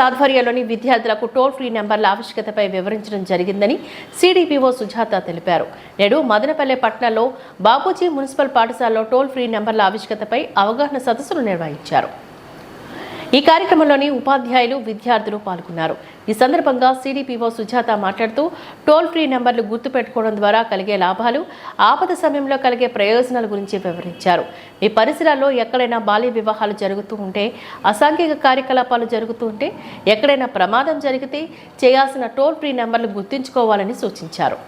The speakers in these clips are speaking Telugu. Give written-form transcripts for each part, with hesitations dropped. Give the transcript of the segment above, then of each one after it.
ఆధ్వర్యంలోని విద్యార్థులకు టోల్ ఫ్రీ నెంబర్ల ఆవశ్యకతపై వివరించడం జరిగిందని సిడిపిఓ సుజాత తెలిపారు. నేడు మదనపల్లె పట్టణంలో బాపూజీ మున్సిపల్ పాఠశాలలో టోల్ ఫ్రీ నెంబర్ల ఆవశ్యకతపై అవగాహన సదస్సులు నిర్వహించారు. ఈ కార్యక్రమంలోని ఉపాధ్యాయులు, విద్యార్థులు పాల్గొన్నారు. ఈ సందర్భంగా సిడిపిఓ సుజాత మాట్లాడుతూ టోల్ ఫ్రీ నెంబర్లు గుర్తుపెట్టుకోవడం ద్వారా కలిగే లాభాలు, ఆపద సమయంలో కలిగే ప్రయోజనాల గురించి వివరించారు. మీ పరిసరాల్లో ఎక్కడైనా బాల్య వివాహాలు జరుగుతూ ఉంటే, అసాంఘిక కార్యకలాపాలు జరుగుతూ ఉంటే, ఎక్కడైనా ప్రమాదం జరిగితే చేయాల్సిన టోల్ ఫ్రీ నెంబర్లు గుర్తుంచుకోవాలని సూచించారు.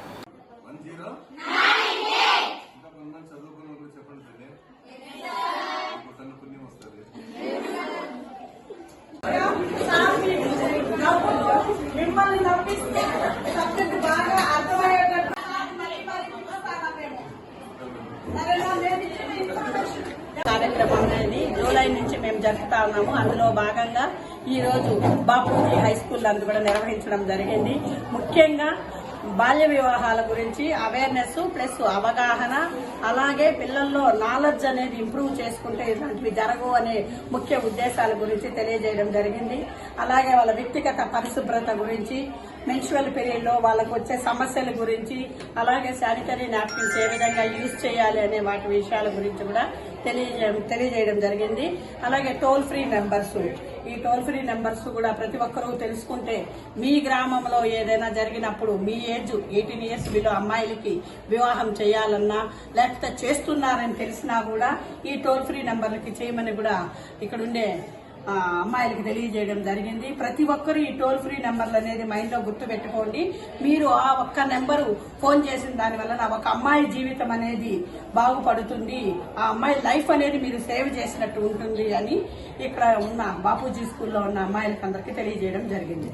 కార్యక్రమాన్ని జూలై నుంచి మేము జరుపుతా ఉన్నాము. అందులో భాగంగా ఈ రోజు బాపూజీ హై స్కూల్ నందు కూడా నిర్వహించడం జరిగింది. ముఖ్యంగా బాల్య వివాహాల గురించి అవేర్నెస్ ప్లస్ అవగాహన, అలాగే పిల్లల్లో నాలెడ్జ్ అనేది ఇంప్రూవ్ చేసుకుంటే ఇలాంటివి జరగవు అనే ముఖ్య ఉద్దేశాల గురించి తెలియజేయడం జరిగింది. అలాగే వాళ్ళ వ్యక్తిగత పరిశుభ్రత గురించి, మెన్స్ట్రువల్ పీరియడ్ లో వాళ్ళకు వచ్చే సమస్యల గురించి, అలాగే శానిటరీ నాప్కిన్స్ ఏ విధంగా యూజ్ చేయాలి అనే వాటి విషయాల గురించి కూడా తెలియజేయడం జరిగింది. అలాగే టోల్ ఫ్రీ నెంబర్స్, ఈ టోల్ ఫ్రీ నెంబర్స్ కూడా ప్రతి ఒక్కరూ తెలుసుకుంటే మీ గ్రామంలో ఏదైనా జరిగినప్పుడు మీ ఏజ్ 18 years బిలో అమ్మాయిలకి వివాహం చేయాలన్నా లేకపోతే చేస్తున్నారని తెలిసినా కూడా ఈ టోల్ ఫ్రీ నెంబర్లకి చేయమని కూడా ఇక్కడ ఉండే అమ్మాయిలకి తెలియజేయడం జరిగింది. ప్రతి ఒక్కరు ఈ టోల్ ఫ్రీ నెంబర్లు అనేది మైండ్ లో గుర్తు పెట్టుకోండి. మీరు ఆ ఒక్క నెంబరు ఫోన్ చేసిన దాని వల్ల ఒక అమ్మాయి జీవితం అనేది బాగుపడుతుంది, ఆ అమ్మాయి లైఫ్ అనేది మీరు సేవ్ చేసినట్టు ఉంటుంది అని ఇక్కడ ఉన్న బాపూజీ స్కూల్లో ఉన్న అమ్మాయిలకి అందరికీ తెలియజేయడం జరిగింది.